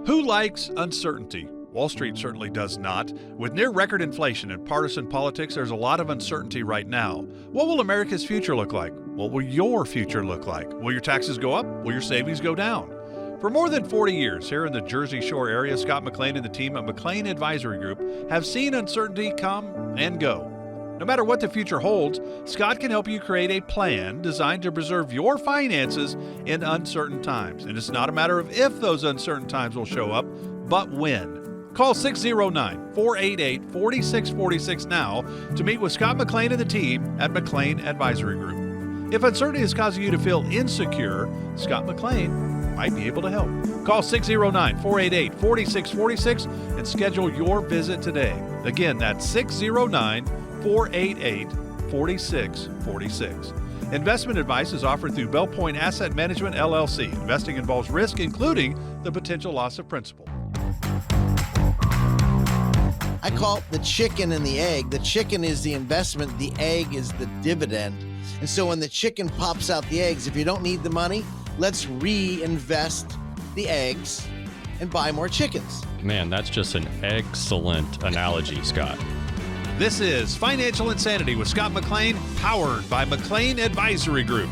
Speaker 4: Who likes uncertainty? Wall Street certainly does not. With near record inflation and partisan politics, there's a lot of uncertainty right now. What will America's future look like? What will your future look like? Will your taxes go up? Will your savings go down? For more than 40 years here in the Jersey Shore area, Scott McLean and the team at McLean Advisory Group have seen uncertainty come and go. No matter what the future holds, Scott can help you create a plan designed to preserve your finances in uncertain times. And it's not a matter of if those uncertain times will show up, but when. Call 609-488-4646 now to meet with Scott McLean and the team at McLean Advisory Group. If uncertainty is causing you to feel insecure, Scott McLean might be able to help. Call 609-488-4646 and schedule your visit today. Again, that's 609-488-4646. Investment advice is offered through Bell Point Asset Management, LLC. Investing involves risk, including the potential loss of principal.
Speaker 7: I call it the chicken and the egg. The chicken is the investment. The egg is the dividend. And so when the chicken pops out the eggs, if you don't need the money, let's reinvest the eggs and buy more chickens.
Speaker 6: Man, that's just an excellent analogy, Scott.
Speaker 4: This is Financial Insanity with Scott McLean, powered by McLean Advisory Group.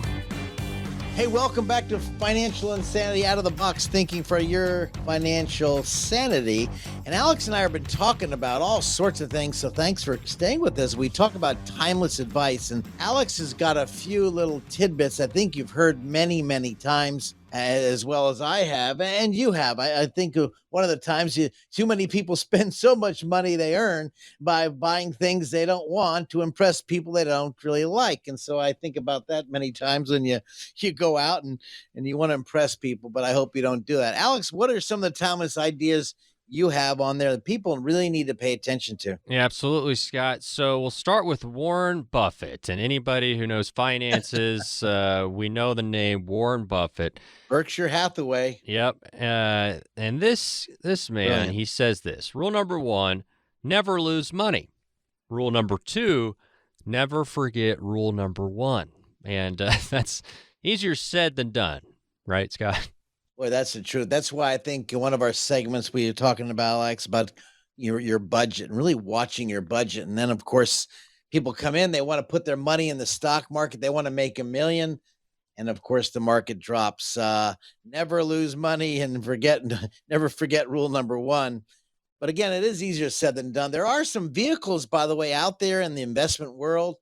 Speaker 7: Hey, welcome back to Financial Insanity, out of the box thinking for your financial sanity. And Alex and I have been talking about all sorts of things, so thanks for staying with us. We talk about timeless advice, and Alex has got a few little tidbits I think you've heard many, many times, as well as I have, and you have. I think one of the times too many people spend so much money they earn by buying things they don't want to impress people they don't really like. And so I think about that many times when you go out and you want to impress people, but I hope you don't do that. Alex, what are some of the timeless ideas you have on there that people really need to pay attention to?
Speaker 6: Yeah, absolutely, Scott. So we'll start with Warren Buffett. And anybody who knows finances, we know the name Warren Buffett.
Speaker 7: Berkshire Hathaway.
Speaker 6: Yep. And this man,
Speaker 7: Brilliant.
Speaker 6: he says this. Rule number 1, never lose money. Rule number 2, never forget rule number 1. And that's easier said than done. Right, Scott?
Speaker 7: Boy, that's the truth. That's why I think in one of our segments we were talking about, Alex, about your budget and really watching your budget. And then, of course, people come in, they want to put their money in the stock market. They want to make $1 million. And, of course, the market drops. Never lose money and never forget rule number 1. But, again, it is easier said than done. There are some vehicles, by the way, out there in the investment world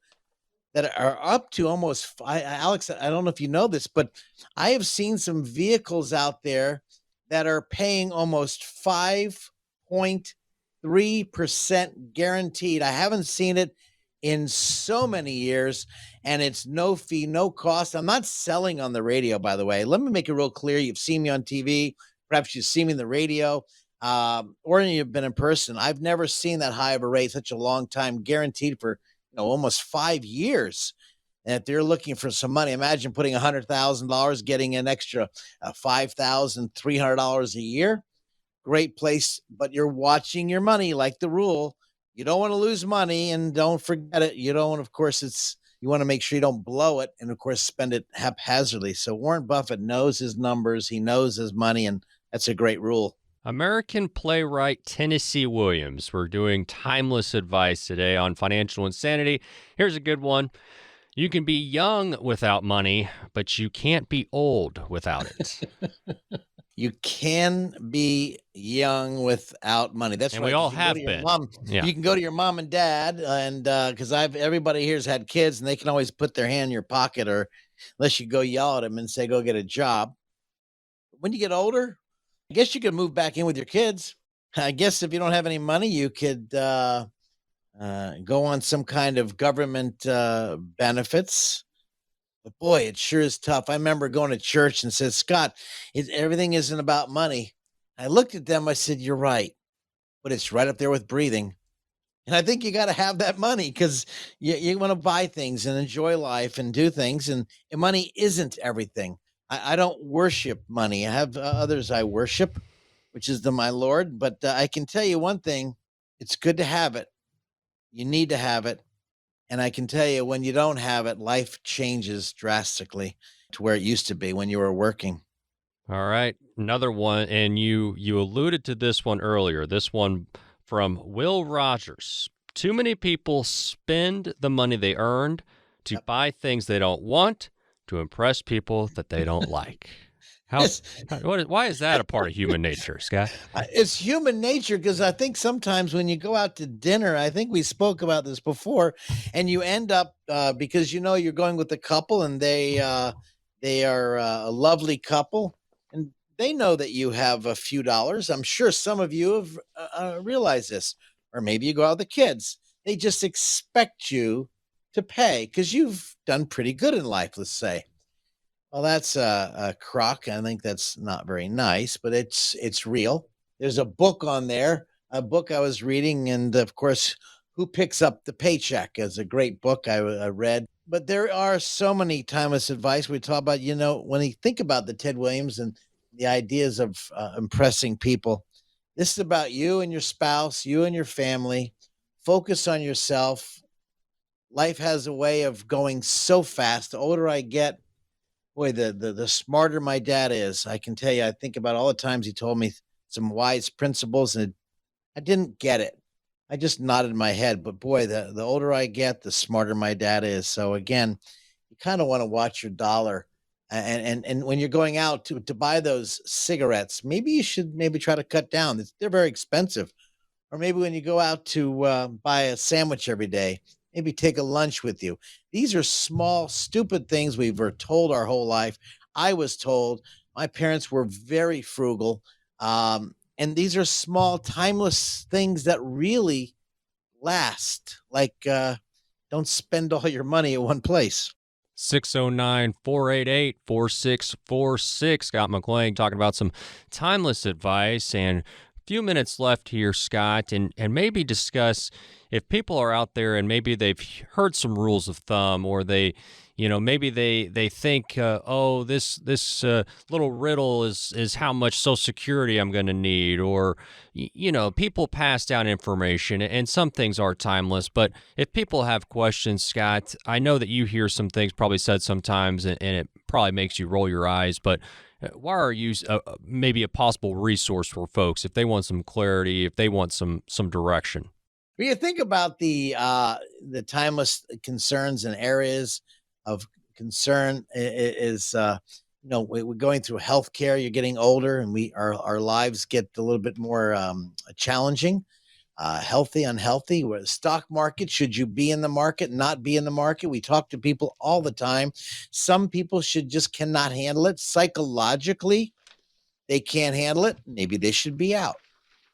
Speaker 7: that are up to almost, Alex, I don't know if you know this, but I have seen some vehicles out there that are paying almost 5.3% guaranteed. I haven't seen it in so many years, and it's no fee, no cost. I'm not selling on the radio, by the way. Let me make it real clear. You've seen me on TV. Perhaps you've seen me in the radio, or you've been in person. I've never seen that high of a rate, such a long time, guaranteed for almost 5 years. And if they're looking for some money, imagine putting $100,000, getting an extra $5,300 a year. Great place, but you're watching your money like the rule. You don't want to lose money, and don't forget it. You don't, of course, you want to make sure you don't blow it and, of course, spend it haphazardly. So Warren Buffett knows his numbers. He knows his money, and that's a great rule.
Speaker 6: American playwright Tennessee Williams. We're doing timeless advice today on Financial Insanity. Here's a good one. You can be young without money, but you can't be old without it.
Speaker 7: You can be young without money. That's
Speaker 6: and
Speaker 7: right.
Speaker 6: we all have been.
Speaker 7: You can go to your mom and dad, and because everybody here's had kids, and they can always put their hand in your pocket or unless you go yell at them and say, go get a job. When you get older, I guess you could move back in with your kids. I guess if you don't have any money, you could go on some kind of government benefits. But boy, it sure is tough. I remember going to church and said, Scott, everything isn't about money. I looked at them. I said, you're right, but it's right up there with breathing. And I think you got to have that money because you want to buy things and enjoy life and do things. And money isn't everything. I don't worship money. I have others I worship, which is my Lord. But I can tell you one thing. It's good to have it. You need to have it. And I can tell you when you don't have it, life changes drastically to where it used to be when you were working.
Speaker 6: All right. Another one. And you alluded to this one earlier. This one from Will Rogers. Too many people spend the money they earned to buy things they don't want to impress people that they don't like. Why is that a part of human nature, Scott?
Speaker 7: It's human nature because I think sometimes when you go out to dinner, I think we spoke about this before, and you end up because you're going with a couple and they are a lovely couple and they know that you have a few dollars. I'm sure some of you have realized this, or maybe you go out with the kids. They just expect you to pay because you've done pretty good in life, let's say. Well, that's a crock. I think that's not very nice, but it's real. There's a book on there, a book I was reading, and of course, Who Picks Up the Paycheck is a great book I read. But there are so many timeless advice we talk about. When you think about the Ted Williams and the ideas of impressing people, this is about you and your spouse, you and your family. Focus on yourself. Life has a way of going so fast. The older I get, boy, the smarter my dad is. I can tell you, I think about all the times he told me some wise principles, and I didn't get it. I just nodded my head. But boy, the older I get, the smarter my dad is. So again, you kind of want to watch your dollar. And when you're going out to buy those cigarettes, maybe you should try to cut down. They're very expensive. Or maybe when you go out to buy a sandwich every day, maybe take a lunch with you. These are small, stupid things we were told our whole life. I was told. My parents were very frugal. And these are small, timeless things that really last. Like, don't spend all your money at one place.
Speaker 6: 609-488-4646. Scott McLean talking about some timeless advice. And few minutes left here, Scott, and maybe discuss if people are out there and maybe they've heard some rules of thumb, or maybe they think, this little riddle is how much Social Security I'm going to need, or people pass down information, and some things are timeless. But if people have questions, Scott, I know that you hear some things probably said sometimes, and it probably makes you roll your eyes, but why are you maybe a possible resource for folks if they want some clarity, if they want some direction?
Speaker 7: When you think about the timeless concerns and areas of concern is we're going through healthcare. You're getting older, and our lives get a little bit more challenging. Healthy, unhealthy. Stock market, should you be in the market, not be in the market? We talk to people all the time. Some people cannot handle it. Psychologically, they can't handle it. Maybe they should be out.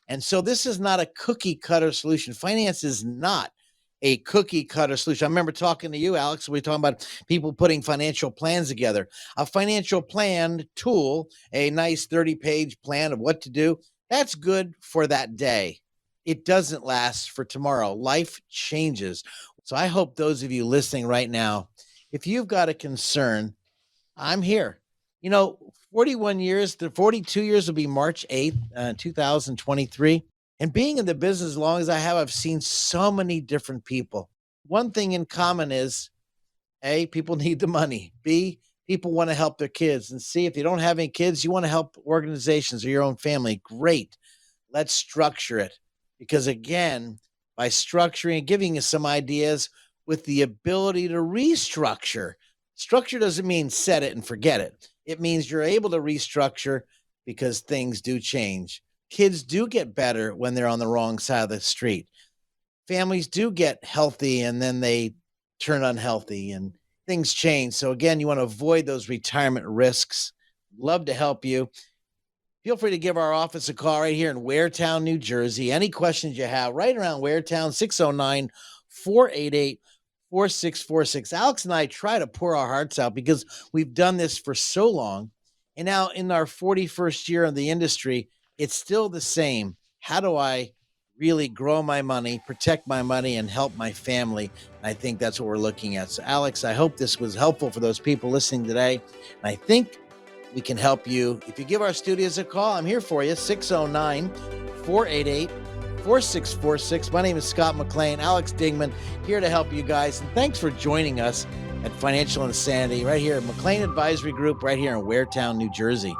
Speaker 7: And so this is not a cookie cutter solution. Finance is not a cookie cutter solution. I remember talking to you, Alex. We were talking about people putting financial plans together. A financial plan tool, a nice 30-page plan of what to do, that's good for that day. It doesn't last for tomorrow. Life changes. So I hope those of you listening right now, if you've got a concern, I'm here. 42 years will be March 8th, 2023. And being in the business as long as I have, I've seen so many different people. One thing in common is, A, people need the money. B, people want to help their kids. And C, if you don't have any kids, you want to help organizations or your own family. Great. Let's structure it. Because again, by structuring and giving you some ideas with the ability to restructure. Structure doesn't mean set it and forget it. It means you're able to restructure because things do change. Kids do get better when they're on the wrong side of the street. Families do get healthy and then they turn unhealthy. And things change. So again, you want to avoid those retirement risks. Love to help you. Feel free to give our office a call right here in Waretown, New Jersey. Any questions you have right around Waretown, 609-488-4646. Alex and I try to pour our hearts out because we've done this for so long. And now in our 41st year in the industry, it's still the same. How do I really grow my money, protect my money, and help my family? And I think that's what we're looking at. So Alex, I hope this was helpful for those people listening today. And I think we can help you. If you give our studios a call, I'm here for you, 609-488-4646. My name is Scott McLean, Alex Dingman, here to help you guys. And thanks for joining us at Financial Insanity right here at McLean Advisory Group right here in Waretown, New Jersey.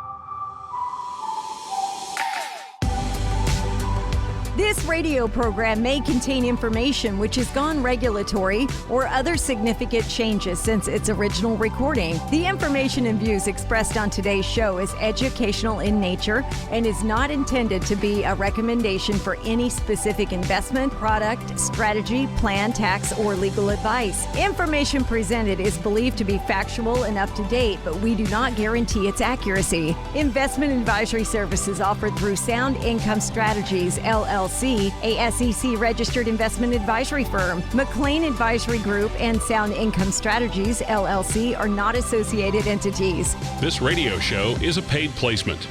Speaker 8: This radio program may contain information which has gone regulatory or other significant changes since its original recording. The information and views expressed on today's show is educational in nature and is not intended to be a recommendation for any specific investment, product, strategy, plan, tax, or legal advice. Information presented is believed to be factual and up to date, but we do not guarantee its accuracy. Investment advisory services offered through Sound Income Strategies, LLC, a SEC-registered investment advisory firm. McLean Advisory Group and Sound Income Strategies, LLC, are not associated entities.
Speaker 2: This radio show is a paid placement.